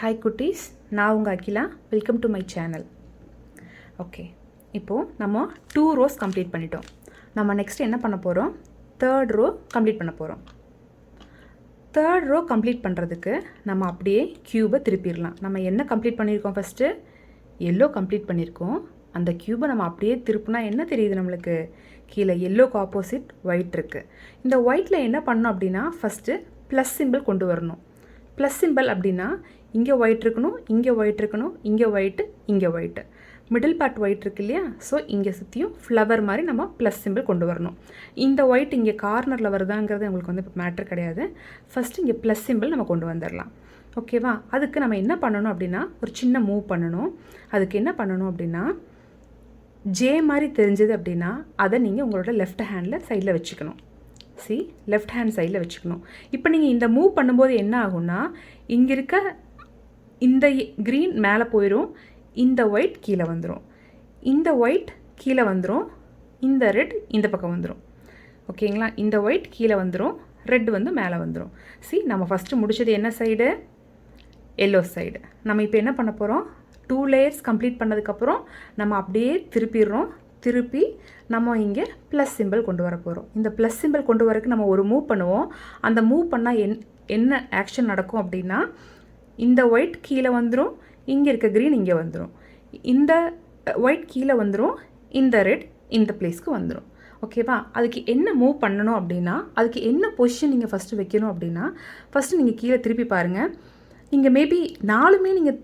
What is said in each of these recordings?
Hi குட்டீஸ், நான் உங்கள் Akila. Welcome to my channel. Okay, இப்போது நம்ம 2 rows கம்ப்ளீட் பண்ணிட்டோம். நம்ம நெக்ஸ்ட் என்ன பண்ண போகிறோம்? 3rd row கம்ப்ளீட் பண்ண போகிறோம். 3rd row கம்ப்ளீட் பண்ணுறதுக்கு நம்ம அப்படியே க்யூபை திருப்பிடலாம். நம்ம என்ன கம்ப்ளீட் பண்ணியிருக்கோம்? ஃபஸ்ட்டு எல்லோ கம்ப்ளீட் பண்ணியிருக்கோம். அந்த க்யூபை நம்ம அப்படியே திருப்பினா என்ன தெரியுது நம்மளுக்கு? கீழே எல்லோக்கு ஆப்போசிட் ஒயிட் இருக்குது. இந்த ஒயிட்டில் என்ன பண்ணணும் அப்படின்னா, ஃபஸ்ட்டு ப்ளஸ் சிம்பிள் கொண்டு வரணும். ப்ளஸ் சிம்பிள் அப்படின்னா இங்கே ஒயிட் இருக்கணும், இங்கே ஒயிட் இருக்கணும், இங்கே ஒயிட்டு, இங்கே ஒயிட்டு, மிடில் பார்ட் ஒயிட் இருக்கு இல்லையா? ஸோ இங்கே சுற்றியும் ஃப்ளவர் மாதிரி நம்ம ப்ளஸ் சிம்பிள் கொண்டு வரணும். இந்த ஒயிட் இங்கே கார்னரில் வருதாங்கிறது உங்களுக்கு வந்து இப்போ மேட்ரு கிடையாது. ஃபஸ்ட்டு இங்கே ப்ளஸ் சிம்பிள் நம்ம கொண்டு வந்துடலாம். ஓகேவா? அதுக்கு நம்ம என்ன பண்ணணும் அப்படின்னா, ஒரு சின்ன மூவ் பண்ணணும். அதுக்கு என்ன பண்ணணும் அப்படின்னா, ஜே மாதிரி தெரிஞ்சது அப்படின்னா அதை நீங்கள் உங்களோட லெஃப்ட் ஹேண்டில் சைடில் வச்சுக்கணும். லெஃப்ட் ஹேண்ட் சைடில் வச்சுக்கணும். இப்போ நீங்கள் இந்த மூவ் பண்ணும்போது என்ன ஆகும்னா, இங்கே இருக்க இந்த க்ரீன் மேலே போயிடும், இந்த ஒயிட் கீழே வந்துடும், இந்த ஒயிட் கீழே வந்துடும், இந்த ரெட் இந்த பக்கம் வந்துடும். ஓகேங்களா? இந்த ஒயிட் கீழே வந்துடும், ரெட் வந்து மேலே வந்துடும். நம்ம ஃபஸ்ட்டு முடிச்சது என்ன சைடு? Yellow side. நம்ம இப்போ என்ன பண்ண போகிறோம்? 2 layers கம்ப்ளீட் பண்ணதுக்கப்புறம் நம்ம அப்படியே திருப்பிடுறோம். திருப்பி நம்ம இங்கே ப்ளஸ் சிம்பிள் கொண்டு வர போகிறோம். இந்த ப்ளஸ் சிம்பிள் கொண்டு வரக்கு நம்ம ஒரு மூவ் பண்ணுவோம். அந்த மூவ் பண்ணால் என்ன ஆக்ஷன் நடக்கும் அப்படின்னா, இந்த ஒயிட் கீழே வந்துடும், இங்கே இருக்க க்ரீன் இங்கே வந்துடும், இந்த ஒயிட் கீழே வந்துடும், இந்த ரெட் இந்த பிளேஸ்க்கு வந்துடும். ஓகேவா? அதுக்கு என்ன மூவ் பண்ணணும் அப்படின்னா, அதுக்கு என்ன பொசிஷன் நீங்கள் ஃபஸ்ட்டு வைக்கணும் அப்படின்னா, ஃபஸ்ட்டு நீங்கள் கீழே திருப்பி பாருங்கள். இங்கே மேபி 4மே நீங்கள்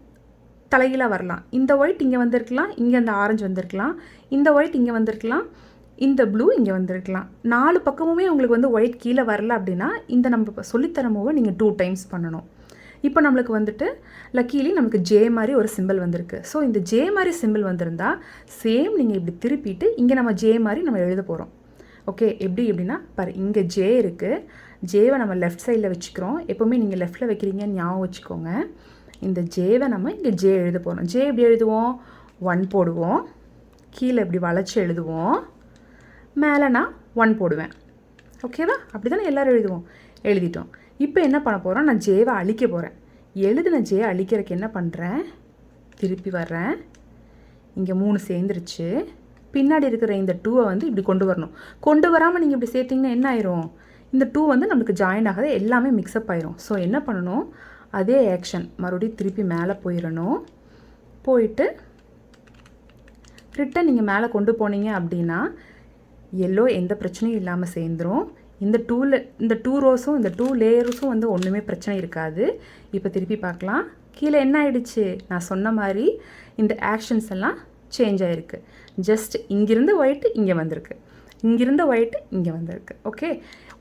தலைகீழாக வரலாம். இந்த ஒயிட் இங்கே வந்திருக்கலாம், இங்கே அந்த ஆரஞ்சு வந்திருக்கலாம், இந்த ஒயிட் இங்கே வந்திருக்கலாம், இந்த ப்ளூ இங்கே வந்திருக்கலாம். 4 பக்கமுமே உங்களுக்கு வந்து ஒயிட் கீழே வரல அப்படின்னா, இந்த நம்ம சொல்லித்தர மூவை நீங்கள் 2 times பண்ணணும். இப்போ நம்மளுக்கு வந்துட்டு லக்கீலி நமக்கு ஜே மாதிரி ஒரு சிம்பிள் வந்திருக்கு. ஸோ இந்த ஜே மாதிரி சிம்பிள் வந்திருந்தால் சேம் நீங்கள் இப்படி திருப்பிட்டு இங்கே நம்ம ஜே மாதிரி நம்ம எழுத போகிறோம். ஓகே, எப்படி எப்படின்னா பாரு, இங்கே ஜே இருக்குது. ஜேவை நம்ம லெஃப்ட் சைடில் வச்சுக்கிறோம். எப்போவுமே நீங்கள் லெஃப்ட்டில் வைக்கிறீங்கன்னு ஞாபகம் வச்சுக்கோங்க. இந்த ஜேவை நம்ம இங்கே ஜே எழுத போகிறோம். ஜே எப்படி எழுதுவோம்? 1 போடுவோம், கீழே இப்படி வளைச்சி எழுதுவோம், மேலே நான் 1 போடுவேன். ஓகேவா? அப்படி தானே எல்லோரும் எழுதுவோம். எழுதிட்டோம். இப்போ என்ன பண்ண போகிறோம்? நான் ஜேவை அழிக்க போகிறேன். எழுதின ஜே அழிக்கிறதுக்கு என்ன பண்ணுறேன்? திருப்பி வர்றேன். இங்கே 3 சேர்ந்துருச்சு. பின்னாடி இருக்கிற இந்த 2வை வந்து இப்படி கொண்டு வரணும். கொண்டு வராமல் நீங்கள் இப்படி சேர்த்திங்கன்னா என்ன ஆயிரும்? இந்த 2 வந்து நம்மளுக்கு ஜாயின் ஆகாது, எல்லாமே மிக்சப் ஆயிரும். ஸோ என்ன பண்ணணும்? அதே ஆக்ஷன் மறுபடியும் திருப்பி மேலே போயிடணும். போயிட்டு ரிட்டன் நீங்கள் மேலே கொண்டு போனீங்க அப்படின்னா எல்லோ எந்த பிரச்சனையும் இல்லாமல் சேர்ந்துடும். இந்த 2 ரோஸும் இந்த 2 லேயர்ஸும் வந்து ஒன்றுமே பிரச்சனை இருக்காது. இப்போ திருப்பி பார்க்கலாம். கீழே என்ன ஆயிடுச்சு? நான் சொன்ன மாதிரி இந்த ஆக்ஷன்ஸ் எல்லாம் சேஞ்ச் ஆகிருக்கு. ஜஸ்ட் இங்கிருந்த ஒயிட்டு இங்கே வந்திருக்கு, இங்கிருந்த ஒயிட்டு இங்கே வந்திருக்கு. ஓகே,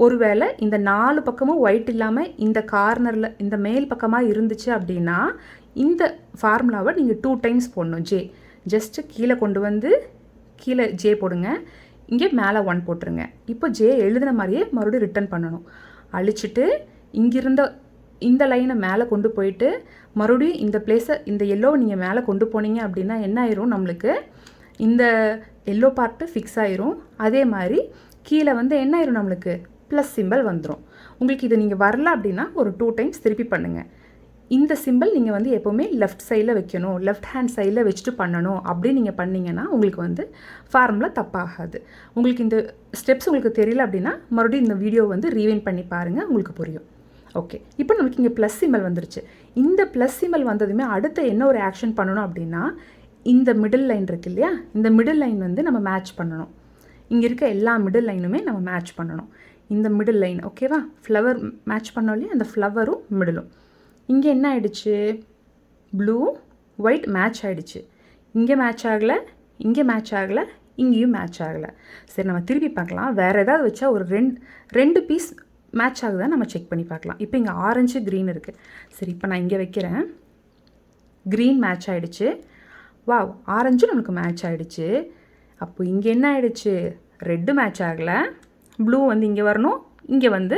ஒருவேளை இந்த 4 பக்கமும் ஒயிட் இல்லாமல் இந்த கார்னரில் இந்த மேல் பக்கமாக இருந்துச்சு அப்படின்னா இந்த ஃபார்முலாவை நீங்கள் 2 times போடணும். ஜே ஜஸ்ட்டு கீழே கொண்டு வந்து கீழே ஜே போடுங்க, இங்கே மேலே 1 போட்டுருங்க. இப்போ ஜே எழுதின மாதிரியே மறுபடியும் ரிட்டன் பண்ணணும். அழிச்சிட்டு இங்கிருந்த இந்த லைனை மேலே கொண்டு போயிட்டு மறுபடியும் இந்த பிளேஸை இந்த எல்லோவை நீங்கள் மேலே கொண்டு போனீங்க அப்படின்னா என்ன ஆயிரும்? நம்மளுக்கு இந்த எல்லோ பார்ட்டு ஃபிக்ஸ் ஆயிரும். அதே மாதிரி கீழே வந்து என்ன ஆயிரும்? நம்மளுக்கு ப்ளஸ் சிம்பிள் வந்துடும். உங்களுக்கு இது நீங்கள் வரல அப்படின்னா ஒரு 2 times திருப்பி பண்ணுங்கள். இந்த சிம்பிள் நீங்கள் வந்து எப்போவுமே லெஃப்ட் சைடில் வைக்கணும், லெஃப்ட் ஹேண்ட் சைடில் வச்சுட்டு பண்ணணும். அப்படி நீங்கள் பண்ணிங்கன்னா உங்களுக்கு வந்து ஃபார்முலா தப்பாகாது. உங்களுக்கு இந்த ஸ்டெப்ஸ் உங்களுக்கு தெரியல அப்படின்னா மறுபடியும் இந்த வீடியோ வந்து ரீவைண்ட் பண்ணி பாருங்கள், உங்களுக்கு புரியும். ஓகே, இப்போ நமக்கு இங்கே ப்ளஸ் சிம்பிள் வந்துருச்சு. இந்த ப்ளஸ் சிம்பிள் வந்ததுமே அடுத்து என்ன ஒரு ஆக்ஷன் பண்ணணும் அப்படின்னா, இந்த மிடில் லைன் இருக்குது இல்லையா? இந்த மிடில் லைன் வந்து நம்ம மேட்ச் பண்ணணும். இங்கே இருக்க எல்லா மிடில் லைனுமே நம்ம மேட்ச் பண்ணணும். இந்த மிடில் லைன் ஓகேவா? ஃப்ளவர் மேட்ச் பண்ணோம் இல்லையா? அந்த ஃப்ளவரும் மிடிலும். இங்கே என்ன ஆகிடுச்சு? ப்ளூ ஒயிட் மேட்ச் ஆகிடுச்சு. இங்கே மேட்ச் ஆகலை, இங்கே மேட்ச் ஆகலை, இங்கேயும் மேட்ச் ஆகலை. சரி, நம்ம திருப்பி பார்க்கலாம். வேறு ஏதாவது வச்சா ஒரு 2 பீஸ் மேட்ச் ஆகுதான்னு நம்ம செக் பண்ணி பார்க்கலாம். இப்போ இங்கே ஆரஞ்சு க்ரீன் இருக்குது. சரி, இப்போ நான் இங்கே வைக்கிறேன். க்ரீன் மேட்ச் ஆகிடுச்சு. வாவ், ஆரஞ்சு நமக்கு மேட்ச் ஆகிடுச்சு. அப்போ இங்கே என்ன ஆகிடுச்சு? ரெட்டு மேட்ச் ஆகலை, ப்ளூ வந்து இங்கே வரணும், இங்கே வந்து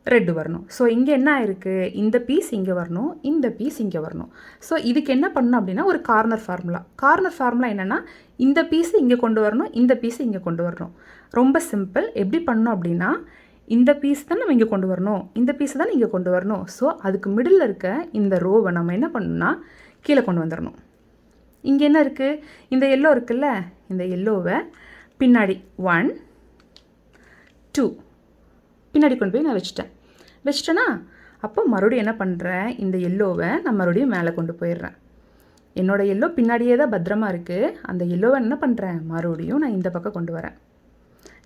ரெட்டு வரணும். ஸோ இங்கே என்ன ஆயிருக்கு? இந்த பீஸ் இங்கே வரணும், இந்த பீஸ் இங்கே வரணும். ஸோ இதுக்கு என்ன பண்ணணும் அப்படின்னா ஒரு கார்னர் ஃபார்முலா. கார்னர் ஃபார்முலா என்னென்னா, இந்த பீஸு இங்கே கொண்டு வரணும், இந்த பீஸு இங்கே கொண்டு வரணும். ரொம்ப சிம்பிள். எப்படி பண்ணணும் அப்படின்னா, இந்த பீஸ் தான் நம்ம இங்கே கொண்டு வரணும், இந்த பீஸ் தான் இங்கே கொண்டு வரணும். ஸோ அதுக்கு மிடில் இருக்க இந்த ரோவை நம்ம என்ன பண்ணணும்னா கீழே கொண்டு வந்துடணும். இங்கே என்ன இருக்குது, இந்த எல்லோ இருக்குல்ல, இந்த எல்லோவை பின்னாடி 1 2 பின்னாடி கொண்டு போய் நான் வச்சிட்டேன்னா அப்போ மறுபடியும் என்ன பண்ணுறேன், இந்த எல்லோவை நான் மறுபடியும் மேலே கொண்டு போயிடுறேன். என்னோடய எல்லோ பின்னாடியே தான் பத்திரமா இருக்குது. அந்த எல்லோவை என்ன பண்ணுறேன், மறுபடியும் நான் இந்த பக்கம் கொண்டு வரேன்.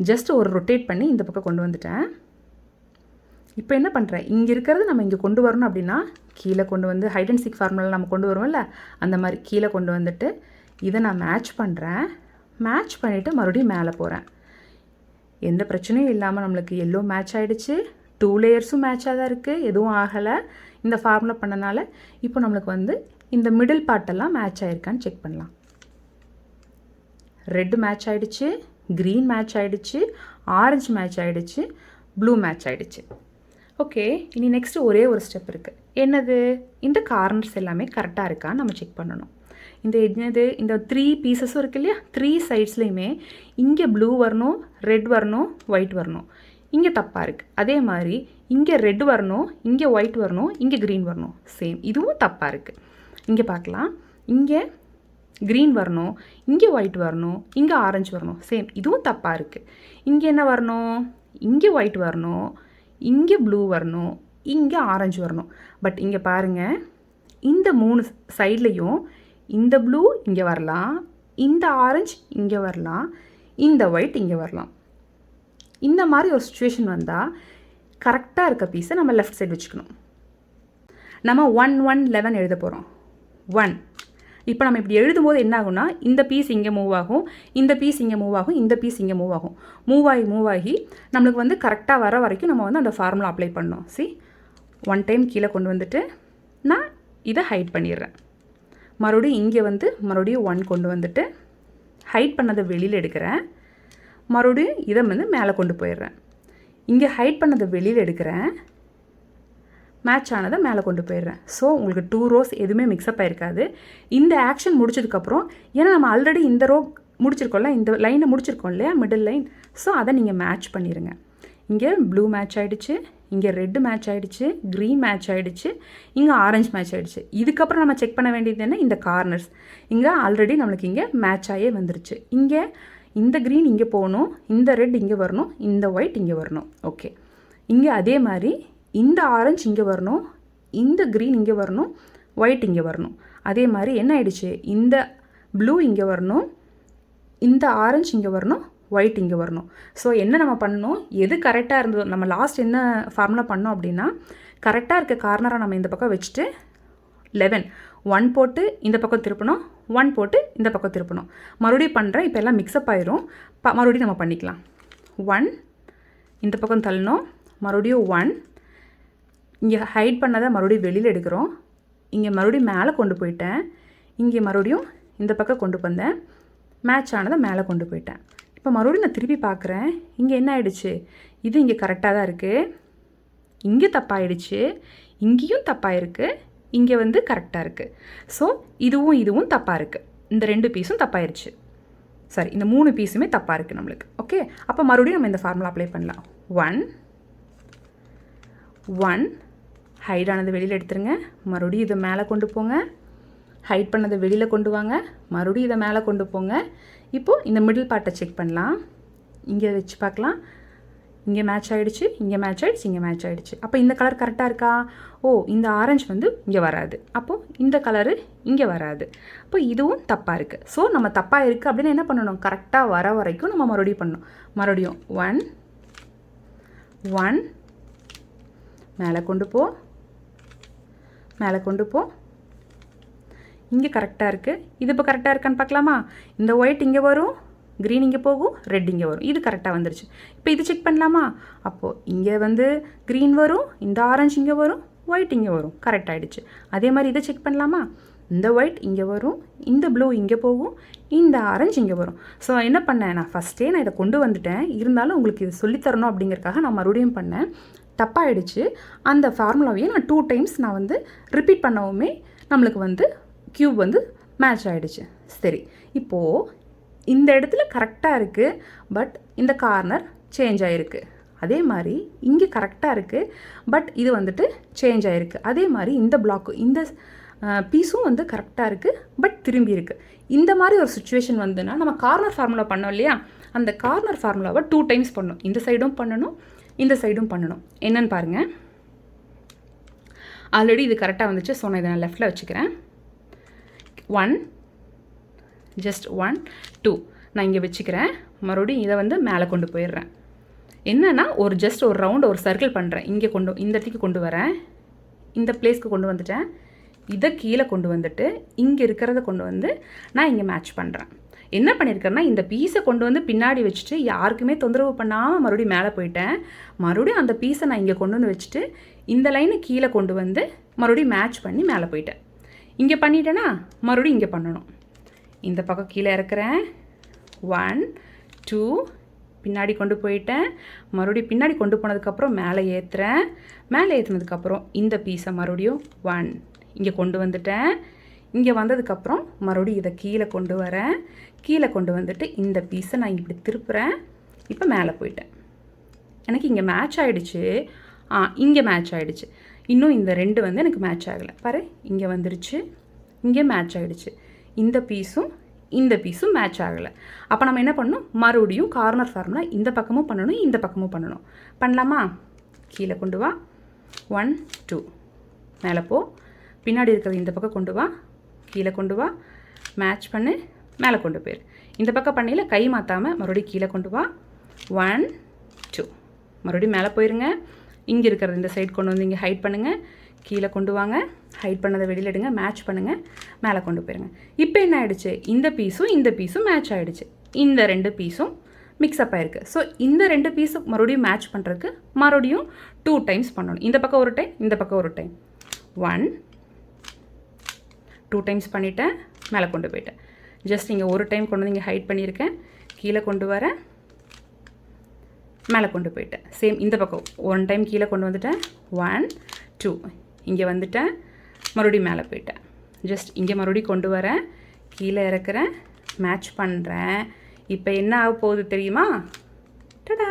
ஜஸ்ட் ஒரு ரொட்டேட் பண்ணி இந்த பக்கம் கொண்டு வந்துட்டேன். இப்போ என்ன பண்ணுறேன், இங்கே இருக்கிறது நம்ம இங்கே கொண்டு வரணும் அப்படின்னா கீழே கொண்டு வந்து ஹைட் அண்ட் சீக் ஃபார்முலா நம்ம கொண்டு வருவோம்ல, அந்த மாதிரி கீழே கொண்டு வந்துட்டு இதை நான் மேட்ச் பண்ணுறேன். மேட்ச் பண்ணிவிட்டு மறுபடியும் மேலே போகிறேன். எந்த பிரச்சனையும் இல்லாமல் நம்மளுக்கு எல்லோ மேட்ச் ஆகிடுச்சு, 2 லேயர்ஸும் மேட்சாக தான் இருக்குது, எதுவும் ஆகலை இந்த ஃபார்முலா பண்ணனால. இப்போ நம்மளுக்கு வந்து இந்த மிடில் பார்ட்டெல்லாம் மேட்ச் ஆகிருக்கான்னு செக் பண்ணலாம். ரெட் மேட்ச் ஆகிடுச்சு, க்ரீன் மேட்ச் ஆகிடுச்சு, ஆரஞ்சு மேட்ச் ஆகிடுச்சு, ப்ளூ மேட்ச் ஆகிடுச்சு. ஓகே, இனி நெக்ஸ்ட்டு ஒரே ஒரு ஸ்டெப் இருக்குது. என்னது, இந்த கார்னர்ஸ் எல்லாமே கரெக்டாக இருக்கான்னு நம்ம செக் பண்ணணும். இந்த 3 பீசஸும் இருக்குது இல்லையா, 3 சைட்ஸ்லேயுமே இங்கே ப்ளூ வரணும், ரெட் வரணும், ஒயிட் வரணும். இங்கே தப்பாக இருக்குது. அதே மாதிரி இங்கே ரெட் வரணும், இங்கே ஒயிட் வரணும், இங்கே க்ரீன் வரணும். சேம், இதுவும் தப்பாக இருக்குது. இங்கே பார்க்கலாம், இங்கே க்ரீன் வரணும், இங்கே ஒயிட் வரணும், இங்கே ஆரஞ்சு வரணும். சேம், இதுவும் தப்பாக இருக்குது. இங்கே என்ன வரணும், இங்கே ஒயிட் வரணும், இங்கே ப்ளூ வரணும், இங்கே ஆரஞ்சு வரணும். பட் இங்கே பாருங்கள், இந்த 3 சைட்லேயும் இந்த ப்ளூ இங்கே வரலாம், இந்த ஆரஞ்சு இங்கே வரலாம், இந்த ஒயிட் இங்கே வரலாம். இந்த மாதிரி ஒரு சுச்சுவேஷன் வந்தால் கரெக்டாக இருக்க பீஸை நம்ம லெஃப்ட் சைடு வச்சுக்கணும். நம்ம 1 1 11 எழுத போகிறோம். 1 இப்போ நம்ம இப்படி எழுதும்போது என்ன ஆகும்னா, இந்த பீஸ் இங்கே மூவ் ஆகும், இந்த பீஸ் இங்கே மூவ் ஆகும், இந்த பீஸ் இங்கே மூவ் ஆகும். மூவ் ஆகி நம்மளுக்கு வந்து கரெக்டாக வர வரைக்கும் நம்ம வந்து அந்த ஃபார்முலா அப்ளை பண்ணோம். ஒன் டைம் கீழே கொண்டு வந்துட்டு நான் இதை ஹைட் பண்ணிடுறேன். மறுபடியும் இங்கே வந்து மறுபடியும் 1 கொண்டு வந்துட்டு ஹைட் பண்ணதை வெளியில் எடுக்கிறேன். மறுபடியும் இதை வந்து மேலே கொண்டு போயிடுறேன். இங்கே ஹைட் பண்ணதை வெளியில் எடுக்கிறேன், மேட்ச் ஆனதை மேலே கொண்டு போயிடுறேன். ஸோ உங்களுக்கு 2 ரோஸ் எதுவுமே மிக்ஸ்அப் ஆகிருக்காது. இந்த ஆக்ஷன் முடிச்சதுக்கப்புறம், ஏன்னா நம்ம ஆல்ரெடி இந்த ரோ முடிச்சிருக்கோம்ல, இந்த லைனை முடிச்சிருக்கோம் இல்லையா, மிடில் லைன். ஸோ அதை நீங்கள் மேட்ச் பண்ணிடுங்க. இங்கே ப்ளூ மேட்ச் ஆகிடுச்சு, இங்கே ரெட் மேட்ச் ஆகிடுச்சு, க்ரீன் மேட்ச் ஆகிடுச்சு, இங்கே ஆரஞ்சு மேட்ச் ஆகிடுச்சு. இதுக்கப்புறம் நம்ம செக் பண்ண வேண்டியது என்ன, இந்த கார்னர்ஸ் இங்கே ஆல்ரெடி நம்மளுக்கு இங்கே மேட்ச் ஆகியே வந்துருச்சு. இங்கே இந்த க்ரீன் இங்கே போகணும், இந்த ரெட் இங்கே வரணும், இந்த ஒயிட் இங்கே வரணும். ஓகே, இங்கே அதே மாதிரி இந்த ஆரஞ்சு இங்கே வரணும், இந்த க்ரீன் இங்கே வரணும், ஒயிட் இங்கே வரணும். அதே மாதிரி என்ன ஆயிடுச்சு, இந்த ப்ளூ இங்கே வரணும், இந்த ஆரஞ்சு இங்கே வரணும், ஒயிட் இங்கே வரணும். ஸோ என்ன நம்ம பண்ணணும், எது கரெக்டாக இருந்ததோ, நம்ம லாஸ்ட் என்ன ஃபார்முலா பண்ணோம் அப்படின்னா, கரெக்டாக இருக்க கார்னரை நம்ம இந்த பக்கம் வச்சுட்டு 11 1 போட்டு இந்த பக்கம் திருப்பணும், 1 போட்டு இந்த பக்கம் திருப்பணும். மறுபடியும் பண்ணுறேன், இப்போ எல்லாம் மிக்ஸ்அப் ஆயிரும். மறுபடியும் நம்ம பண்ணிக்கலாம். 1 இந்த பக்கம் தள்ளணும், மறுபடியும் 1 இங்கே ஹைட் பண்ணதை மறுபடியும் வெளியில் எடுக்கிறோம். இங்கே மறுபடியும் மேலே கொண்டு போயிட்டேன், இங்கே மறுபடியும் இந்த பக்கம் கொண்டு வந்தேன், மேட்ச் ஆனதை மேலே கொண்டு போயிட்டேன். இப்போ மறுபடியும் நான் திருப்பி பார்க்குறேன், இங்கே என்ன ஆகிடுச்சு, இது இங்கே கரெக்டாக தான் இருக்குது, இங்கே தப்பாகிடுச்சு, இங்கேயும் தப்பாயிருக்கு, இங்கே வந்து கரெக்டாக இருக்குது. ஸோ இதுவும் தப்பாக இருக்குது. இந்த 2 பீஸும் தப்பாயிருச்சு. சரி, இந்த 3 பீஸுமே தப்பாக இருக்குது நம்மளுக்கு. ஓகே, அப்போ மறுபடியும் நம்ம இந்த ஃபார்முலா அப்ளை பண்ணலாம். 1 ஹைட் ஆனது வெளியில் எடுத்துருங்க, மறுபடியும் இதை மேலே கொண்டு போங்க, ஹைட் பண்ணதை வெளியில் கொண்டு வாங்க, மறுபடியும் இதை மேலே கொண்டு போங்க. இப்போது இந்த மிடில் பார்ட்டை செக் பண்ணலாம். இங்கே வச்சு பார்க்கலாம், இங்கே மேட்ச் ஆகிடுச்சு, இங்கே மேட்ச் ஆகிடுச்சு, இங்கே மேட்ச் ஆகிடுச்சு. அப்போ இந்த கலர் கரெக்டாக இருக்கா? ஓ, இந்த ஆரஞ்சு வந்து இங்கே வராது, அப்போது இந்த கலரு இங்கே வராது, அப்போ இதுவும் தப்பாக இருக்குது. ஸோ நம்ம தப்பாக இருக்குது அப்படின்னு என்ன பண்ணணும், கரெக்டாக வர வரைக்கும் நம்ம மறுபடியும் பண்ணணும். மறுபடியும் 1 மேலே கொண்டு போ, மேலே கொண்டு போ, இங்கே கரெக்டாக இருக்குது. இது இப்போ கரெக்டாக இருக்கான்னு பார்க்கலாமா? இந்த ஒயிட் இங்கே வரும், க்ரீன் இங்கே போகும், ரெட் இங்கே வரும், இது கரெக்டாக வந்துருச்சு. இப்போ இது செக் பண்ணலாமா? அப்போது இங்கே வந்து க்ரீன் வரும், இந்த ஆரஞ்சு இங்கே வரும், ஒயிட் இங்கே வரும், கரெக்ட் ஆகிடுச்சு. அதே மாதிரி இதை செக் பண்ணலாமா? இந்த ஒயிட் இங்கே வரும், இந்த ப்ளூ இங்கே போகும், இந்த ஆரஞ்சு இங்கே வரும். ஸோ என்ன பண்ணேன், நான் ஃபஸ்ட்டே நான் இதை கொண்டு வந்துட்டேன், இருந்தாலும் உங்களுக்கு இது சொல்லித்தரணும் அப்படிங்கிறதுக்காக நான் மறுபடியும் பண்ணேன். தப்பாகிடுச்சு. அந்த ஃபார்முலாவையே நான் 2 டைம்ஸ் நான் வந்து ரிப்பீட் பண்ணவுமே நம்மளுக்கு வந்து க்யூப் வந்து மேட்ச் ஆகிடுச்சு. சரி, இப்போது இந்த இடத்துல கரெக்டாக இருக்குது, பட் இந்த கார்னர் சேஞ்ச் ஆகிருக்கு. அதே மாதிரி இங்கே கரெக்டாக இருக்குது, பட் இது வந்துட்டு சேஞ்ச் ஆகிருக்கு. அதே மாதிரி இந்த பிளாக்கு இந்த பீஸும் வந்து கரெக்டாக இருக்குது, பட் திரும்பி இருக்குது. இந்த மாதிரி ஒரு சுச்சுவேஷன் வந்துன்னா நம்ம கார்னர் ஃபார்முலா பண்ணோம் இல்லையா, அந்த கார்னர் ஃபார்முலாவை 2 டைம்ஸ் பண்ணணும். இந்த சைடும் பண்ணணும், இந்த சைடும் பண்ணணும். என்னன்னு பாருங்கள். ஆல்ரெடி இது கரெக்டாக வந்துச்சு. ஸோ நான் இதை நான் லெஃப்டில் வச்சுக்கிறேன். 1 ஜஸ்ட் 1 2 நான் இங்கே வச்சுக்கிறேன். மறுபடியும் இதை வந்து மேலே கொண்டு போயிடுறேன். என்னென்னா ஒரு ஜஸ்ட் ஒரு ரவுண்ட் ஒரு சர்க்கிள் பண்ணுறேன். இங்கே இந்த இடத்துக்கு கொண்டு வரேன், இந்த பிளேஸ்க்கு கொண்டு வந்துட்டேன். இதை கீழே கொண்டு வந்துட்டு இங்கே இருக்கிறத கொண்டு வந்து நான் இங்கே மேட்ச் பண்ணுறேன். என்ன பண்ணியிருக்கேன்னா இந்த பீஸை கொண்டு வந்து பின்னாடி வச்சுட்டு யாருக்குமே தொந்தரவு பண்ணாமல் மறுபடியும் மேலே போயிட்டேன். மறுபடியும் அந்த பீஸை நான் இங்கே கொண்டு வந்து வச்சுட்டு இந்த லைனை கீழே கொண்டு வந்து மறுபடியும் மேட்ச் பண்ணி மேலே போயிட்டேன். இங்கே பண்ணிட்டேன்னா மறுபடியும் இங்கே பண்ணணும். இந்த பக்கம் கீழே இறக்குறேன். 1 2 பின்னாடி கொண்டு போயிட்டேன். மறுபடியும் பின்னாடி கொண்டு போனதுக்கப்புறம் மேலே ஏற்றுறேன். மேலே ஏற்றுனதுக்கப்புறம் இந்த பீஸை மறுபடியும் 1 இங்கே கொண்டு வந்துட்டேன். இங்கே வந்ததுக்கப்புறம் மறுபடியும் இதை கீழே கொண்டு வரேன். கீழே கொண்டு வந்துட்டு இந்த பீஸை நான் இப்படி திருப்புறேன். இப்போ மேலே போயிட்டேன். எனக்கு இங்கே மேட்ச் ஆகிடுச்சு. இங்கே மேட்ச் ஆகிடுச்சு. இன்னும் இந்த 2 வந்து எனக்கு மேட்ச் ஆகலை. பாரு, இங்கே வந்துருச்சு, இங்கே மேட்ச் ஆகிடுச்சு. இந்த பீஸும் மேட்ச் ஆகலை. அப்போ நம்ம என்ன பண்ணணும், மறுபடியும் கார்னர் ஃபார்முலா இந்த பக்கமும் பண்ணணும், இந்த பக்கமும் பண்ணணும். பண்ணலாமா? கீழே கொண்டு வா, 1 2 மேலே போ, பின்னாடி இருக்கிறது இந்த பக்கம் கொண்டு வா, கீழே கொண்டு வா, மேட்ச் பண்ணு, மேலே கொண்டு போயிரு. இந்த பக்கம் பண்ணியில் கை மாற்றாமல் மறுபடியும் கீழே கொண்டு வா, 1 2 மறுபடியும் மேலே போயிருங்க. இங்கே இருக்கிறது இந்த சைடு கொண்டு வந்து இங்கே ஹைட் பண்ணுங்கள், கீழே கொண்டு வாங்க, ஹைட் பண்ணதை வெளியில் எடுங்க, மேட்ச் பண்ணுங்கள், மேலே கொண்டு போயிருங்க. இப்போ என்ன ஆகிடுச்சு, இந்த பீஸும் மேட்ச் ஆகிடுச்சு. இந்த 2 பீஸும் மிக்ஸ்அப் ஆகிருக்கு. ஸோ இந்த 2 பீஸும் மறுபடியும் மேட்ச் பண்ணுறதுக்கு மறுபடியும் 2 டைம்ஸ் பண்ணணும். இந்த பக்கம் ஒரு டைம், இந்த பக்கம் ஒரு டைம். 1 2 டைம்ஸ் பண்ணிவிட்டேன், மேலே கொண்டு போயிட்டேன். ஜஸ்ட் இங்கே ஒரு டைம் கொண்டு வந்து இங்கே ஹைட் பண்ணியிருக்கேன், கீழே கொண்டு வரேன், மேலே கொண்டு போயிட்டேன். சேம் இந்த பக்கம் 1 டைம் கீழே கொண்டு வந்துட்டேன், 1 2 இங்கே வந்துட்டேன், மறுபடியும் மேலே போயிட்டேன். ஜஸ்ட் இங்கே மறுபடியும் கொண்டு வரேன், கீழே இறக்குறேன், மேட்ச் பண்ணுறேன். இப்போ என்ன ஆக போகுது தெரியுமா? டடா,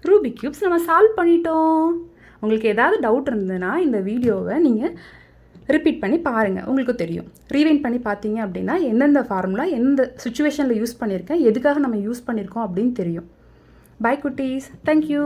ரூபிக் கியூப்ஸ் நம்ம சால்வ் பண்ணிட்டோம். உங்களுக்கு ஏதாவது டவுட் இருந்ததுன்னா இந்த வீடியோவை நீங்கள் ரிப்பீட் பண்ணி பாருங்கள், உங்களுக்கு தெரியும். ரீவைண்ட் பண்ணி பார்த்தீங்க அப்படின்னா எந்தெந்த ஃபார்முலா எந்த சுச்சுவேஷனில் யூஸ் பண்ணியிருக்கேன், எதுக்காக நம்ம யூஸ் பண்ணியிருக்கோம் அப்படின்னு தெரியும். Bye குட்டீஸ், தேங்க்யூ.